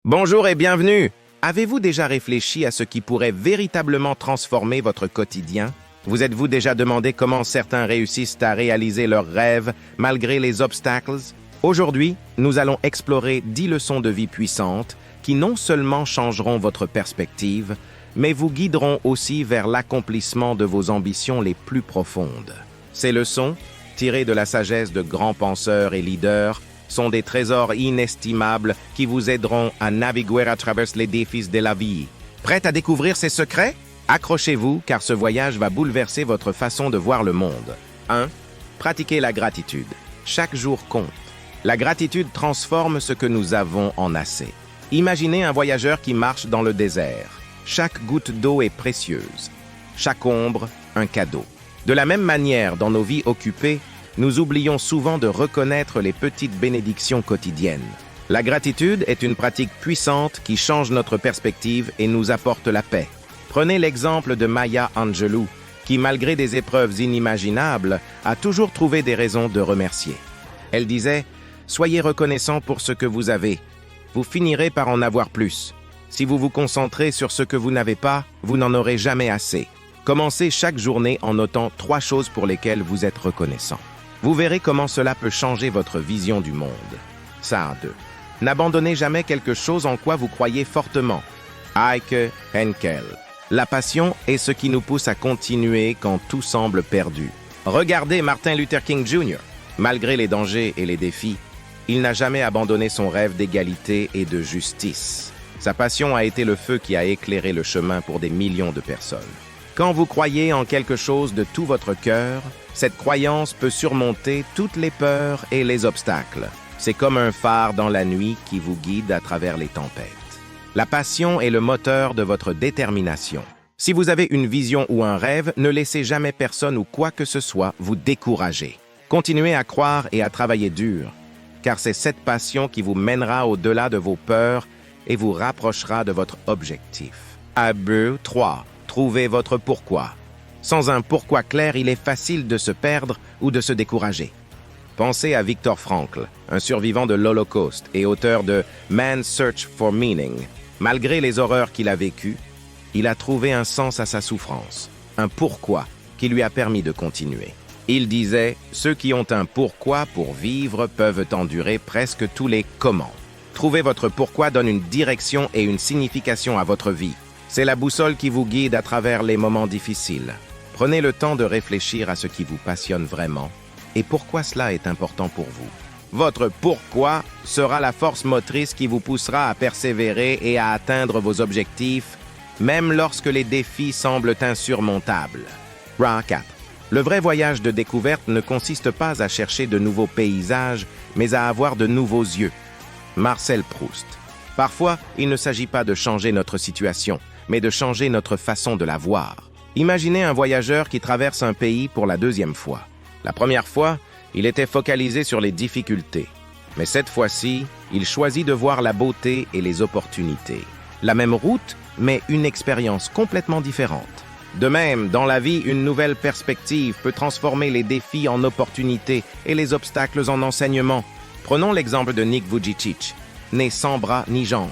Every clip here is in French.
Bonjour et bienvenue! Avez-vous déjà réfléchi à ce qui pourrait véritablement transformer votre quotidien? Vous êtes-vous déjà demandé comment certains réussissent à réaliser leurs rêves malgré les obstacles? Aujourd'hui, nous allons explorer 10 leçons de vie puissantes qui non seulement changeront votre perspective, mais vous guideront aussi vers l'accomplissement de vos ambitions les plus profondes. Ces leçons, tirées de la sagesse de grands penseurs et leaders, sont des trésors inestimables qui vous aideront à naviguer à travers les défis de la vie. Prêt à découvrir ces secrets? Accrochez-vous car ce voyage va bouleverser votre façon de voir le monde. 1. Pratiquez la gratitude. Chaque jour compte. La gratitude transforme ce que nous avons en assez. Imaginez un voyageur qui marche dans le désert. Chaque goutte d'eau est précieuse. Chaque ombre, un cadeau. De la même manière, dans nos vies occupées, nous oublions souvent de reconnaître les petites bénédictions quotidiennes. La gratitude est une pratique puissante qui change notre perspective et nous apporte la paix. Prenez l'exemple de Maya Angelou, qui, malgré des épreuves inimaginables, a toujours trouvé des raisons de remercier. Elle disait « Soyez reconnaissants pour ce que vous avez. Vous finirez par en avoir plus. Si vous vous concentrez sur ce que vous n'avez pas, vous n'en aurez jamais assez. » Commencez chaque journée en notant 3 choses pour lesquelles vous êtes reconnaissant. Vous verrez comment cela peut changer votre vision du monde. Ça 2. N'abandonnez jamais quelque chose en quoi vous croyez fortement. Heike Henkel. La passion est ce qui nous pousse à continuer quand tout semble perdu. Regardez Martin Luther King Jr. Malgré les dangers et les défis, il n'a jamais abandonné son rêve d'égalité et de justice. Sa passion a été le feu qui a éclairé le chemin pour des millions de personnes. Quand vous croyez en quelque chose de tout votre cœur, cette croyance peut surmonter toutes les peurs et les obstacles. C'est comme un phare dans la nuit qui vous guide à travers les tempêtes. La passion est le moteur de votre détermination. Si vous avez une vision ou un rêve, ne laissez jamais personne ou quoi que ce soit vous décourager. Continuez à croire et à travailler dur, car c'est cette passion qui vous mènera au-delà de vos peurs et vous rapprochera de votre objectif. Hébreux 3. Trouvez votre pourquoi. Sans un pourquoi clair, il est facile de se perdre ou de se décourager. Pensez à Viktor Frankl, un survivant de l'Holocauste et auteur de Man's Search for Meaning. Malgré les horreurs qu'il a vécues, il a trouvé un sens à sa souffrance, un pourquoi qui lui a permis de continuer. Il disait « Ceux qui ont un pourquoi pour vivre peuvent endurer presque tous les comment ». Trouver votre pourquoi donne une direction et une signification à votre vie. C'est la boussole qui vous guide à travers les moments difficiles. Prenez le temps de réfléchir à ce qui vous passionne vraiment et pourquoi cela est important pour vous. Votre pourquoi sera la force motrice qui vous poussera à persévérer et à atteindre vos objectifs, même lorsque les défis semblent insurmontables. Ra 4. Le vrai voyage de découverte ne consiste pas à chercher de nouveaux paysages, mais à avoir de nouveaux yeux. Marcel Proust. Parfois, il ne s'agit pas de changer notre situation, mais de changer notre façon de la voir. Imaginez un voyageur qui traverse un pays pour la 2e fois. La première fois, il était focalisé sur les difficultés. Mais cette fois-ci, il choisit de voir la beauté et les opportunités. La même route, mais une expérience complètement différente. De même, dans la vie, une nouvelle perspective peut transformer les défis en opportunités et les obstacles en enseignements. Prenons l'exemple de Nick Vujicic, né sans bras ni jambes.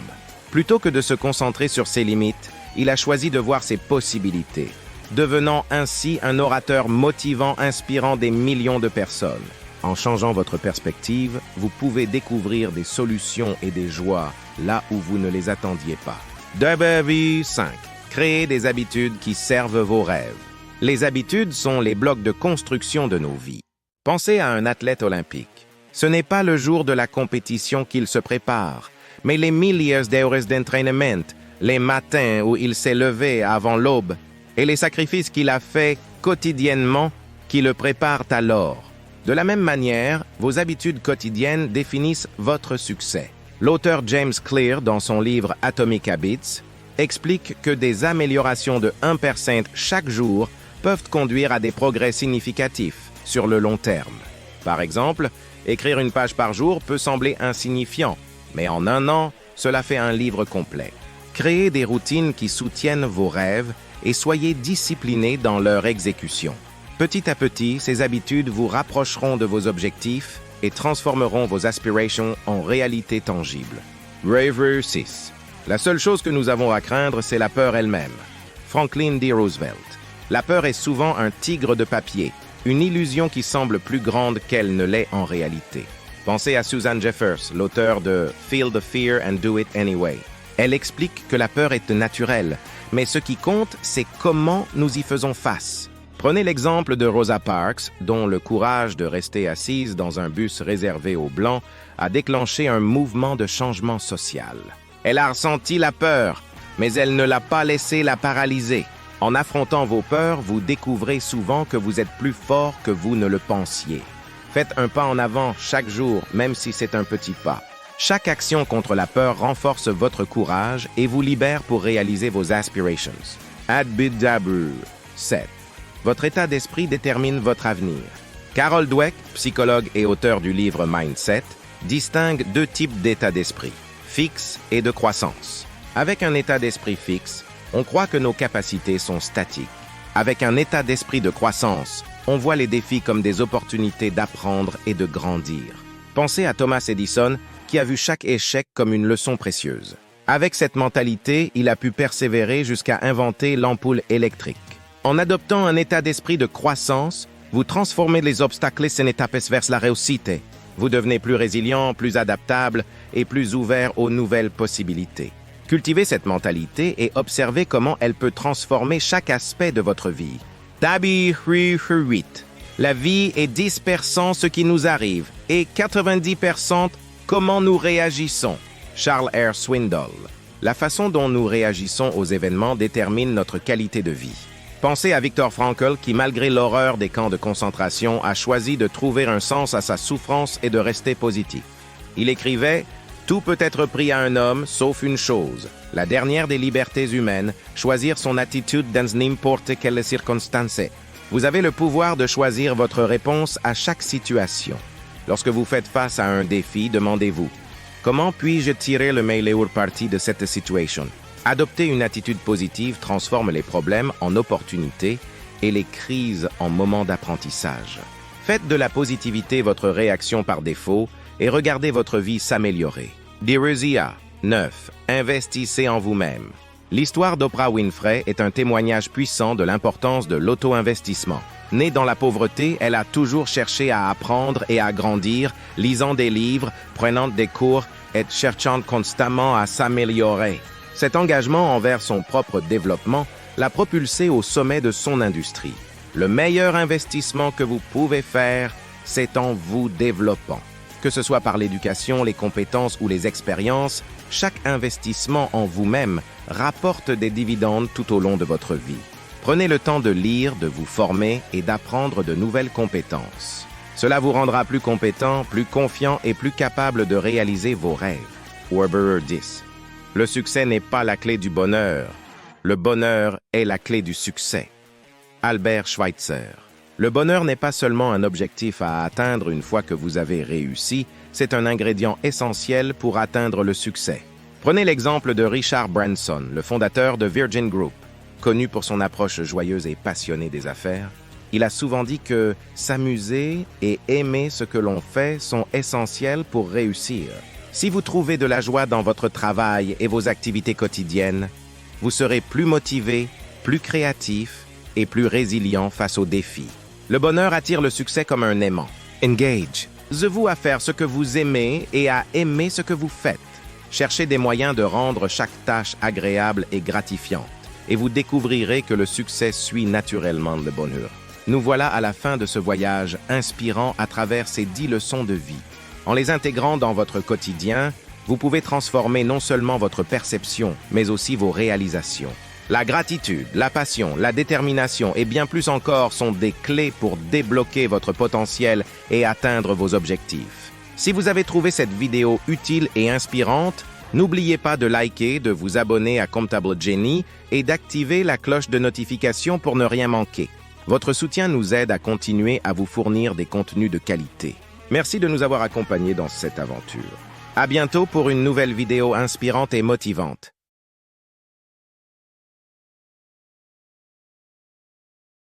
Plutôt que de se concentrer sur ses limites, il a choisi de voir ses possibilités, devenant ainsi un orateur motivant, inspirant des millions de personnes. En changeant votre perspective, vous pouvez découvrir des solutions et des joies là où vous ne les attendiez pas. Debbie 5. Créez des habitudes qui servent vos rêves. Les habitudes sont les blocs de construction de nos vies. Pensez à un athlète olympique. Ce n'est pas le jour de la compétition qu'il se prépare, mais les milliers d'heures d'entraînement, les matins où il s'est levé avant l'aube, et les sacrifices qu'il a faits quotidiennement qui le préparent alors. De la même manière, vos habitudes quotidiennes définissent votre succès. L'auteur James Clear, dans son livre Atomic Habits, explique que des améliorations de 1% chaque jour peuvent conduire à des progrès significatifs sur le long terme. Par exemple, écrire une page par jour peut sembler insignifiant, mais en 1 an, cela fait un livre complet. Créez des routines qui soutiennent vos rêves et soyez disciplinés dans leur exécution. Petit à petit, ces habitudes vous rapprocheront de vos objectifs et transformeront vos aspirations en réalité tangible. Bravery 6. La seule chose que nous avons à craindre, c'est la peur elle-même. Franklin D. Roosevelt. La peur est souvent un tigre de papier, une illusion qui semble plus grande qu'elle ne l'est en réalité. Pensez à Susan Jeffers, l'auteur de Feel the Fear and Do It Anyway. Elle explique que la peur est naturelle, mais ce qui compte, c'est comment nous y faisons face. Prenez l'exemple de Rosa Parks, dont le courage de rester assise dans un bus réservé aux Blancs a déclenché un mouvement de changement social. Elle a ressenti la peur, mais elle ne l'a pas laissé la paralyser. En affrontant vos peurs, vous découvrez souvent que vous êtes plus fort que vous ne le pensiez. Faites un pas en avant chaque jour, même si c'est un petit pas. Chaque action contre la peur renforce votre courage et vous libère pour réaliser vos aspirations. Adbidabur 7. Votre état d'esprit détermine votre avenir. Carol Dweck, psychologue et auteur du livre Mindset, distingue deux types d'état d'esprit, fixe et de croissance. Avec un état d'esprit fixe, on croit que nos capacités sont statiques. Avec un état d'esprit de croissance, on voit les défis comme des opportunités d'apprendre et de grandir. Pensez à Thomas Edison, qui a vu chaque échec comme une leçon précieuse. Avec cette mentalité, il a pu persévérer jusqu'à inventer l'ampoule électrique. En adoptant un état d'esprit de croissance, vous transformez les obstacles en étapes vers la réussite. Vous devenez plus résilient, plus adaptable et plus ouvert aux nouvelles possibilités. Cultivez cette mentalité et observez comment elle peut transformer chaque aspect de votre vie. Tabi 8. La vie est 10% ce qui nous arrive et 90% comment nous réagissons. Charles R. Swindoll. La façon dont nous réagissons aux événements détermine notre qualité de vie. Pensez à Viktor Frankl qui, malgré l'horreur des camps de concentration, a choisi de trouver un sens à sa souffrance et de rester positif. Il écrivait « Tout peut être pris à un homme, sauf une chose, la dernière des libertés humaines, choisir son attitude dans n'importe quelle circonstance. Vous avez le pouvoir de choisir votre réponse à chaque situation. Lorsque vous faites face à un défi, demandez-vous « Comment puis-je tirer le meilleur parti de cette situation ?» Adopter une attitude positive transforme les problèmes en opportunités et les crises en moments d'apprentissage. Faites de la positivité votre réaction par défaut et regardez votre vie s'améliorer. Diruzia 9. Investissez en vous-même. L'histoire d'Oprah Winfrey est un témoignage puissant de l'importance de l'auto-investissement. Née dans la pauvreté, elle a toujours cherché à apprendre et à grandir, lisant des livres, prenant des cours et cherchant constamment à s'améliorer. Cet engagement envers son propre développement l'a propulsé au sommet de son industrie. Le meilleur investissement que vous pouvez faire, c'est en vous développant. Que ce soit par l'éducation, les compétences ou les expériences, chaque investissement en vous-même rapporte des dividendes tout au long de votre vie. Prenez le temps de lire, de vous former et d'apprendre de nouvelles compétences. Cela vous rendra plus compétent, plus confiant et plus capable de réaliser vos rêves. Warburg 10. Le succès n'est pas la clé du bonheur. Le bonheur est la clé du succès. Albert Schweitzer. Le bonheur n'est pas seulement un objectif à atteindre une fois que vous avez réussi, c'est un ingrédient essentiel pour atteindre le succès. Prenez l'exemple de Richard Branson, le fondateur de Virgin Group. Connu pour son approche joyeuse et passionnée des affaires, il a souvent dit que s'amuser et aimer ce que l'on fait sont essentiels pour réussir. Si vous trouvez de la joie dans votre travail et vos activités quotidiennes, vous serez plus motivé, plus créatif et plus résilient face aux défis. Le bonheur attire le succès comme un aimant. Engage. Posez-vous à faire ce que vous aimez et à aimer ce que vous faites. Cherchez des moyens de rendre chaque tâche agréable et gratifiante, et vous découvrirez que le succès suit naturellement le bonheur. Nous voilà à la fin de ce voyage inspirant à travers ces 10 leçons de vie. En les intégrant dans votre quotidien, vous pouvez transformer non seulement votre perception, mais aussi vos réalisations. La gratitude, la passion, la détermination et bien plus encore sont des clés pour débloquer votre potentiel et atteindre vos objectifs. Si vous avez trouvé cette vidéo utile et inspirante, n'oubliez pas de liker, de vous abonner à Comtable Jenny et d'activer la cloche de notification pour ne rien manquer. Votre soutien nous aide à continuer à vous fournir des contenus de qualité. Merci de nous avoir accompagnés dans cette aventure. À bientôt pour une nouvelle vidéo inspirante et motivante.